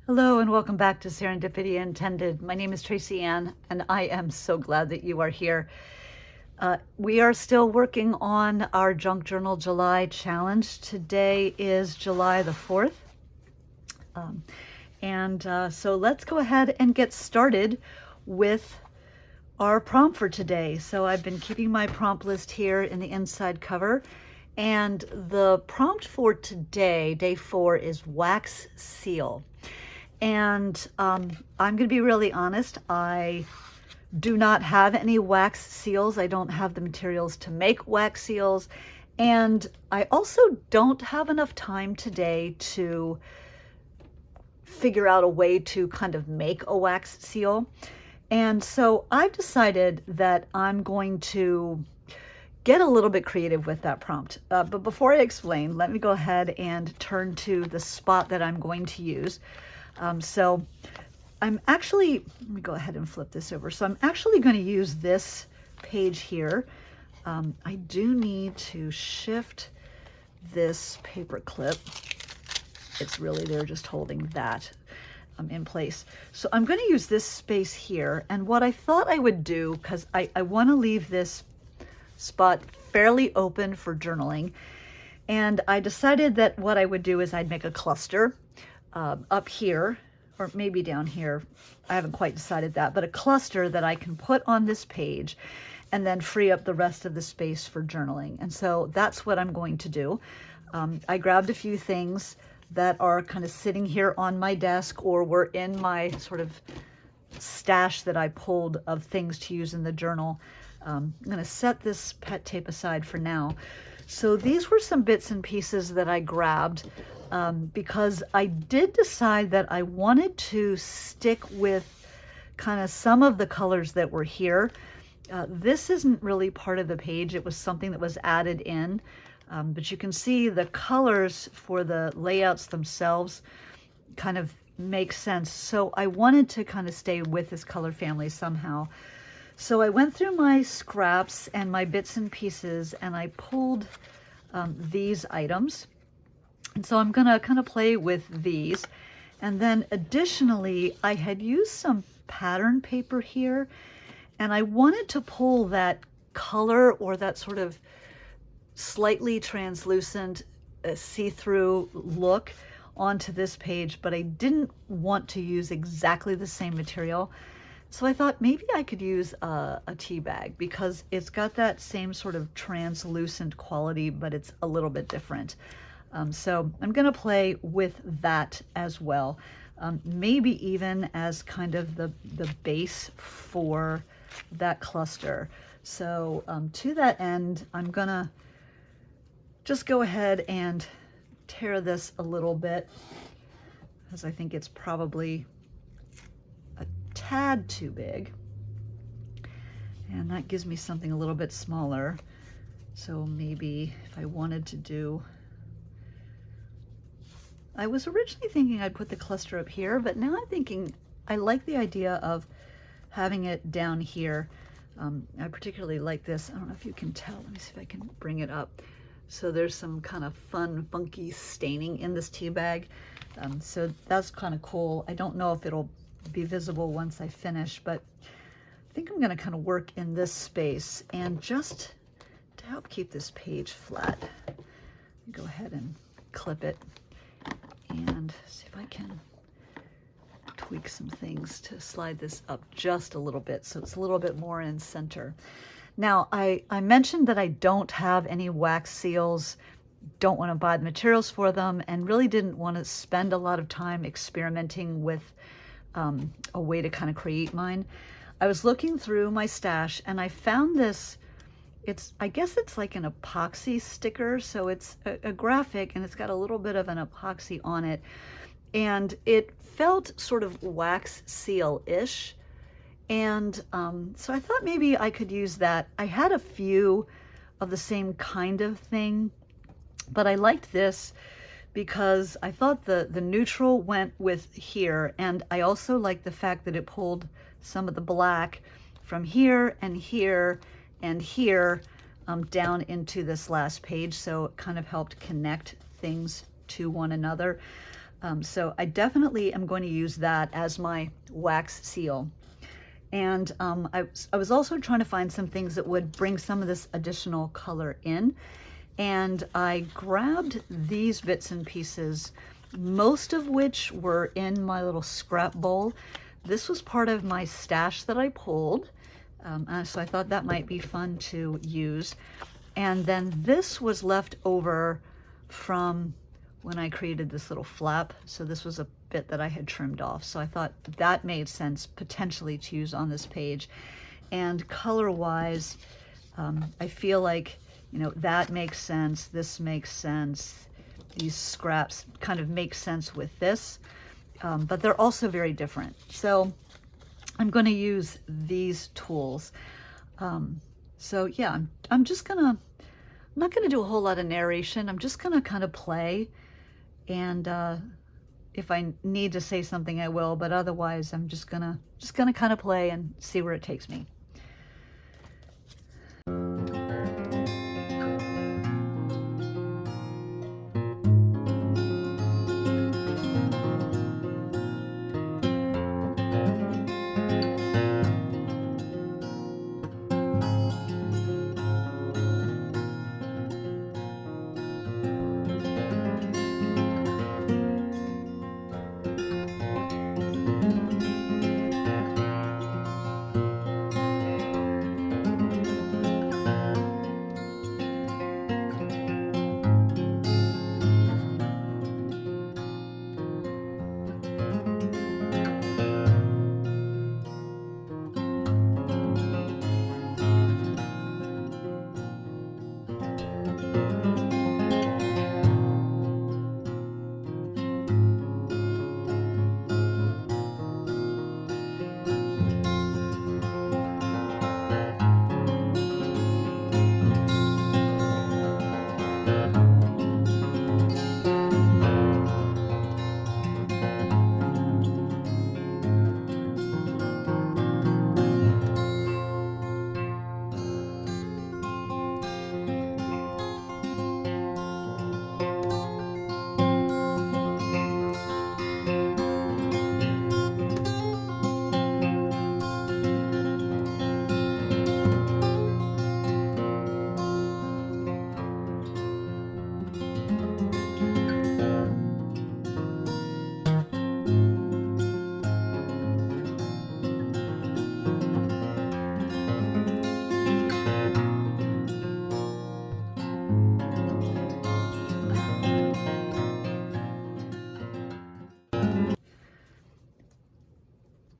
Hello and welcome back to Serendipity Intended. My name is Tracy Ann and I am so glad that you are here. We are still working on our Junk Journal July challenge. Today is July the 4th. So let's go ahead and get started with our prompt for today. So I've been keeping my prompt list here in the inside cover. And the prompt for today, day 4, is wax seal. And I'm going to be really honest, I do not have any wax seals. I don't have the materials to make wax seals. And I also don't have enough time today to figure out a way to kind of make a wax seal. And so I've decided that I'm going to get a little bit creative with that prompt. But before I explain, let me go ahead and turn to the spot that I'm going to use. So I'm actually, let me go ahead and flip this over. So I'm actually going to use this page here. I do need to shift this paper clip. It's really there just holding that in place. So I'm going to use this space here. And what I thought I would do, because I want to leave this spot fairly open for journaling. And I decided that what I would do is I'd make a cluster up here, or maybe down here. I haven't quite decided that, but a cluster that I can put on this page and then free up the rest of the space for journaling. And so that's what I'm going to do. I grabbed a few things that are kind of sitting here on my desk or were in my sort of stash that I pulled of things to use in the journal. I'm going to set this pet tape aside for now. So these were some bits and pieces that I grabbed because I did decide that I wanted to stick with kind of some of the colors that were here. This isn't really part of the page. It was something that was added in, but you can see the colors for the layouts themselves kind of make sense. So I wanted to kind of stay with this color family somehow. So I went through my scraps and my bits and pieces and I pulled these items. And so I'm gonna kind of play with these. And then additionally, I had used some pattern paper here and I wanted to pull that color or that sort of slightly translucent see-through look onto this page, but I didn't want to use exactly the same material. So I thought maybe I could use a tea bag because it's got that same sort of translucent quality, but it's a little bit different. So I'm going to play with that as well. Maybe even as kind of the base for that cluster. So to that end, I'm going to just go ahead and tear this a little bit because I think it's probably a tad too big. And that gives me something a little bit smaller. So maybe if I wanted to do, I was originally thinking I'd put the cluster up here, but now I'm thinking I like the idea of having it down here. I particularly like this. I don't know if you can tell. Let me see if I can bring it up. So there's some kind of fun, funky staining in this tea bag. So that's kind of cool. I don't know if it'll be visible once I finish, but I think I'm going to kind of work in this space. And just to help keep this page flat, go ahead and clip it and see if I can tweak some things to slide this up just a little bit so it's a little bit more in center. Now, I mentioned that I don't have any wax seals, don't want to buy the materials for them, and really didn't want to spend a lot of time experimenting with a way to kind of create mine. I was looking through my stash and I found this, I guess it's like an epoxy sticker. So it's a graphic and it's got a little bit of an epoxy on it. And it felt sort of wax seal-ish. And so I thought maybe I could use that. I had a few of the same kind of thing, but I liked this because I thought the neutral went with here. And I also liked the fact that it pulled some of the black from here and here and here down into this last page. So it kind of helped connect things to one another. So I definitely am going to use that as my wax seal. And I was also trying to find some things that would bring some of this additional color in. And I grabbed these bits and pieces, most of which were in my little scrap bowl. This was part of my stash that I pulled. So I thought that might be fun to use. And then this was left over from when I created this little flap. So this was a bit that I had trimmed off. So I thought that made sense potentially to use on this page. And color-wise, I feel like, you know, that makes sense. This makes sense. These scraps kind of make sense with this, but they're also very different. So I'm going to use these tools. So yeah, I'm just gonna, I'm not gonna do a whole lot of narration. I'm just gonna kind of play, and if I need to say something, I will. But otherwise, I'm just gonna kind of play and see where it takes me.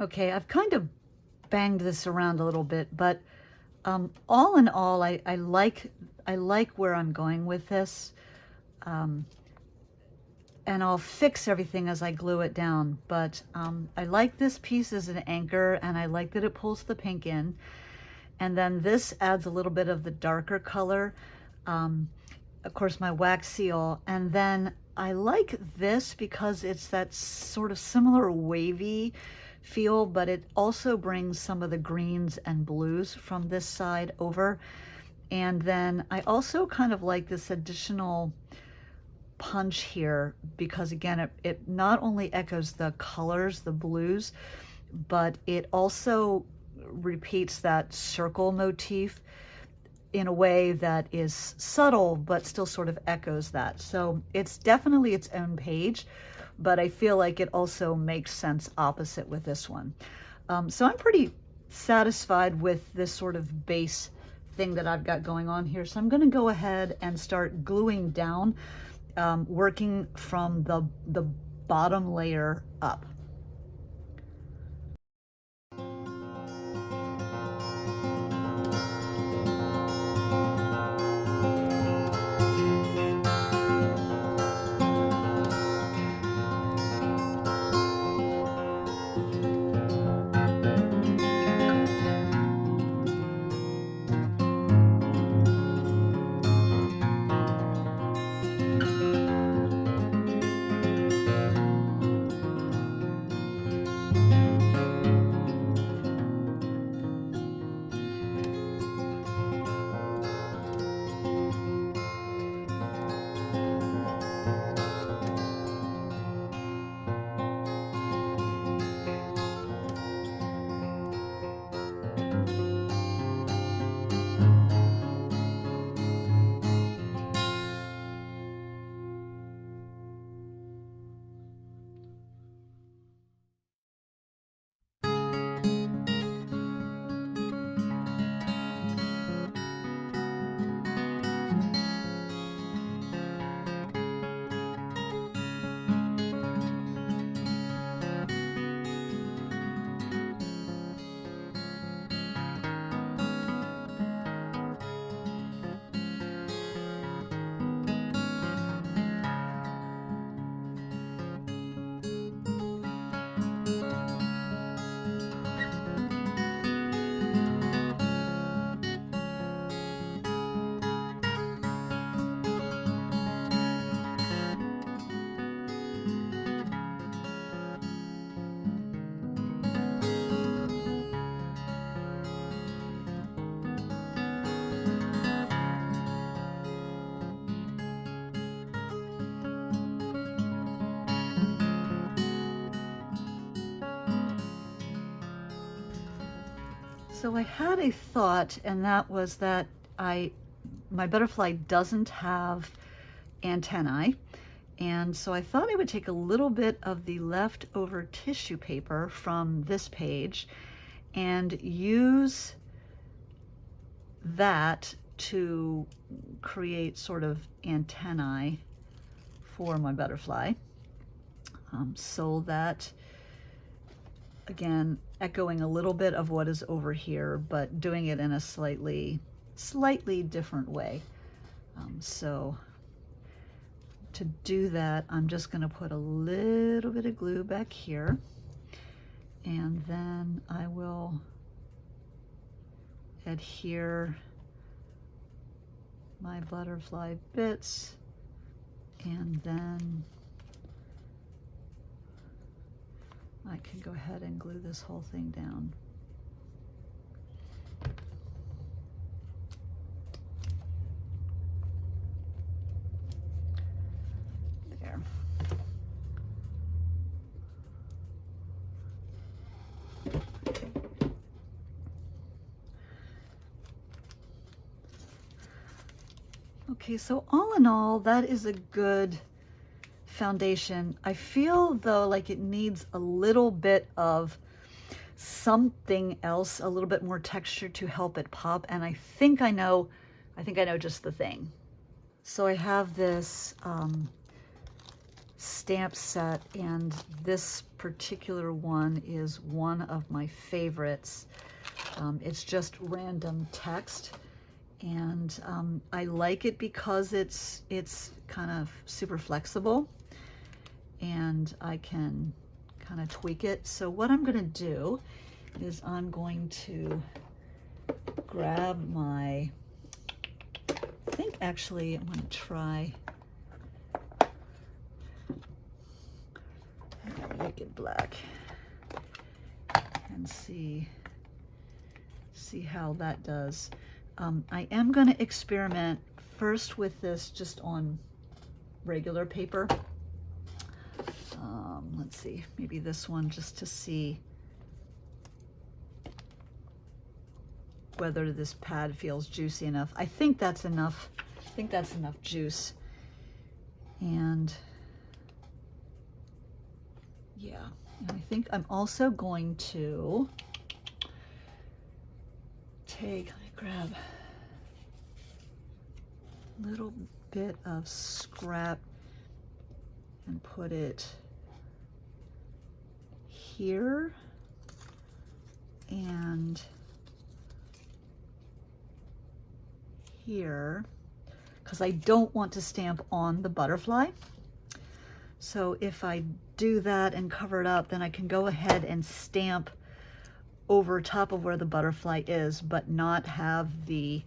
Okay, I've kind of banged this around a little bit, but all in all, I like where I'm going with this. And I'll fix everything as I glue it down, but I like this piece as an anchor, and I like that it pulls the pink in. And then this adds a little bit of the darker color. Of course, my wax seal. And then I like this because it's that sort of similar wavy feel, but it also brings some of the greens and blues from this side over. And then I also kind of like this additional punch here because, again, it not only echoes the colors, the blues, but it also repeats that circle motif in a way that is subtle but still sort of echoes that. So it's definitely its own page, but I feel like it also makes sense opposite with this one. So I'm pretty satisfied with this sort of base thing that I've got going on here. So I'm going to go ahead and start gluing down, working from the bottom layer up. So I had a thought, and that was that my butterfly doesn't have antennae. And so I thought I would take a little bit of the leftover tissue paper from this page and use that to create sort of antennae for my butterfly. So that, again, echoing a little bit of what is over here, but doing it in a slightly different way. So to do that, I'm just going to put a little bit of glue back here, and then I will adhere my butterfly bits, and then I can go ahead and glue this whole thing down. There. Okay, so all in all, that is a good foundation. I feel though like it needs a little bit of something else, a little bit more texture to help it pop, and I think I know just the thing. So I have this stamp set, and this particular one is one of my favorites. It's just random text, and I like it because it's kind of super flexible, and I can kind of tweak it. So what I'm going to do is I'm going to grab my, I think actually I'm going to try Wicked Black and see how that does. I am going to experiment first with this just on regular paper. Let's see, maybe this one, just to see whether this pad feels juicy enough. I think that's enough. I think that's enough juice. And yeah, and I think I'm also going to let me grab a little bit of scrap and put it here and here, because I don't want to stamp on the butterfly. So if I do that and cover it up, then I can go ahead and stamp over top of where the butterfly is, but not have the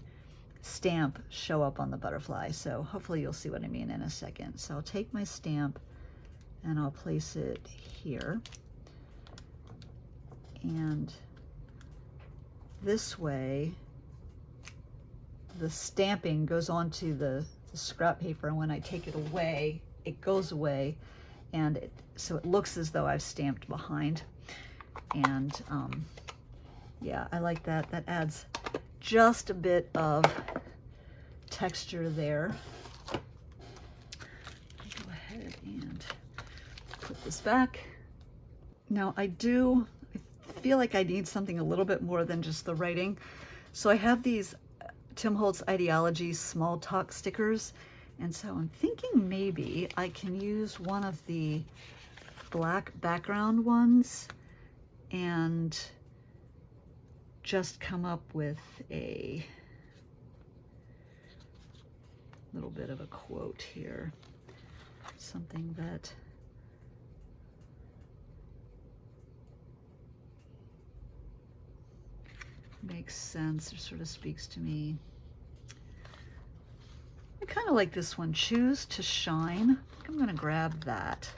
stamp show up on the butterfly. So hopefully you'll see what I mean in a second. So I'll take my stamp and I'll place it here. And this way, the stamping goes onto the scrap paper, and when I take it away, it goes away, and so it looks as though I've stamped behind. And yeah, I like that. That adds just a bit of texture there. I'll go ahead and put this back. Now I feel like I need something a little bit more than just the writing. So I have these Tim Holtz Ideology small talk stickers, and so I'm thinking maybe I can use one of the black background ones and just come up with a little bit of a quote here, something that makes sense or sort of speaks to me. I kind of like this one, choose to shine. I think I'm going to grab that.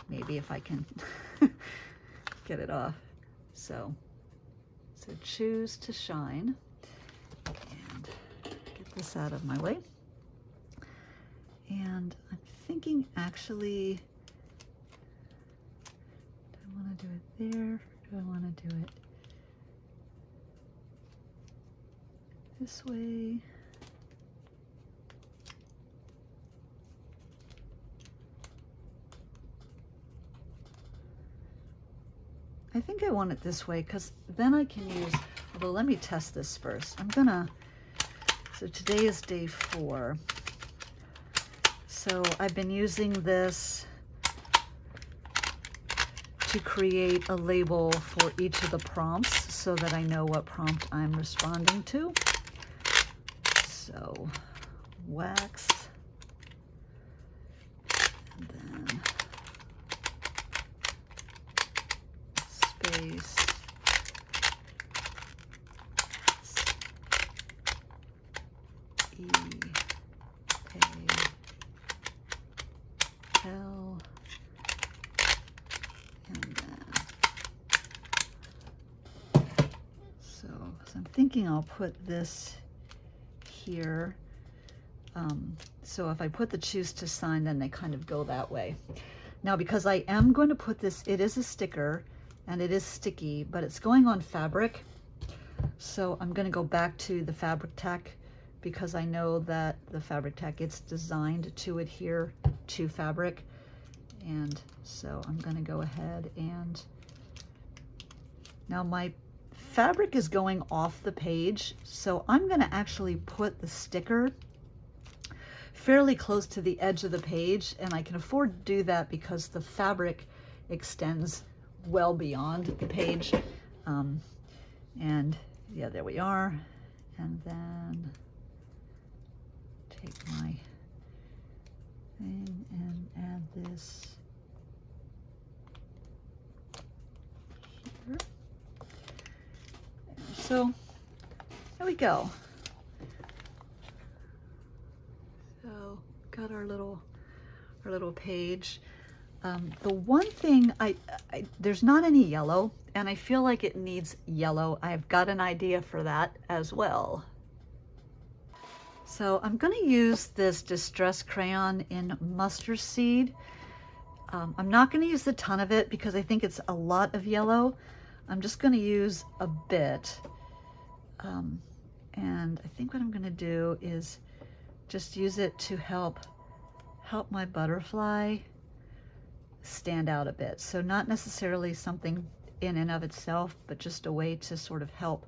Maybe if I can get it off. So choose to shine. And get this out of my way. And I'm thinking actually, do I want to do it there? Or do I want to do it this way. I think I want it this way because then I can use, although let me test this first. So today is day 4. So I've been using this to create a label for each of the prompts so that I know what prompt I'm responding to. So wax, and then space, E, A, L, and then, so I'm thinking I'll put this here. So if I put the choose to sign, then they kind of go that way. Now, because I am going to put this, it is a sticker and it is sticky, but it's going on fabric. So I'm going to go back to the fabric tack because I know that the fabric tack, it's designed to adhere to fabric. And so I'm going to go ahead and now my fabric is going off the page. So I'm going to actually put the sticker fairly close to the edge of the page, and I can afford to do that because the fabric extends well beyond the page. And yeah, there we are. And then take my thing and add this here. So there we go. So got our little page. The one thing there's not any yellow, and I feel like it needs yellow. I've got an idea for that as well. So I'm going to use this distress crayon in mustard seed. I'm not going to use a ton of it because I think it's a lot of yellow. I'm just going to use a bit. And I think what I'm going to do is just use it to help my butterfly stand out a bit. So not necessarily something in and of itself, but just a way to sort of help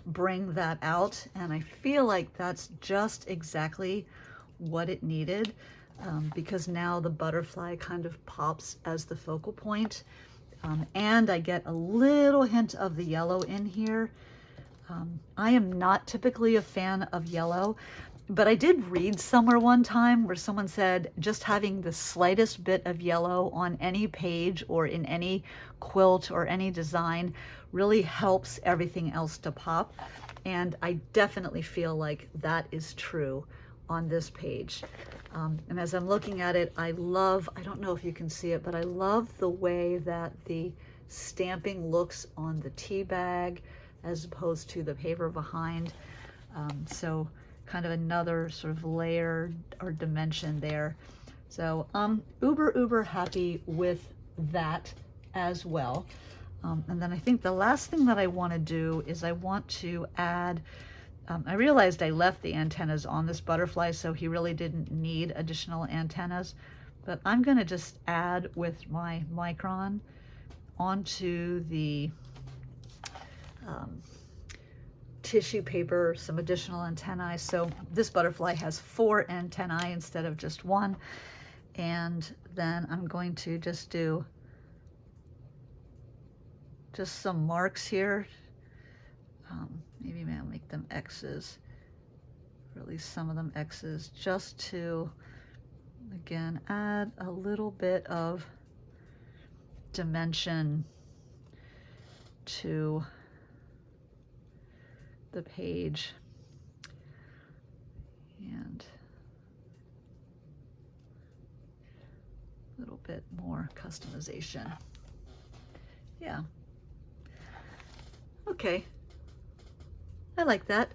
bring that out. And I feel like that's just exactly what it needed, because now the butterfly kind of pops as the focal point. And I get a little hint of the yellow in here. I am not typically a fan of yellow, but I did read somewhere one time where someone said just having the slightest bit of yellow on any page or in any quilt or any design really helps everything else to pop. And I definitely feel like that is true on this page. And as I'm looking at it, I don't know if you can see it, but I love the way that the stamping looks on the tea bag as opposed to the paper behind. So kind of another sort of layer or dimension there. So I'm uber happy with that as well. And then I think the last thing that I want to do is I want to add, I realized I left the antennas on this butterfly, so he really didn't need additional antennas, but I'm going to just add with my micron onto the tissue paper some additional antennae. So this butterfly has 4 antennae instead of just 1. And then I'm going to just do some marks here. Maybe I'll make them X's, or at least some of them X's, just to, again, add a little bit of dimension to the page. And a little bit more customization. Yeah. Okay. I like that.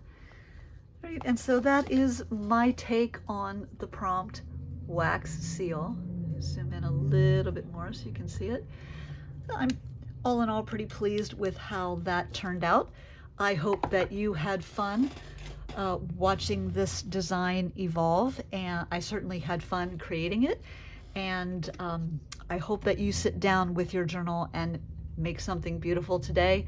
All right, and so that is my take on the prompt wax seal. Zoom in a little bit more so you can see it. I'm all in all pretty pleased with how that turned out. I hope that you had fun watching this design evolve, and I certainly had fun creating it. And I hope that you sit down with your journal and make something beautiful today.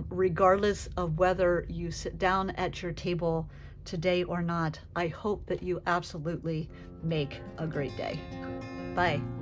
Regardless of whether you sit down at your table today or not, I hope that you absolutely make a great day. Bye.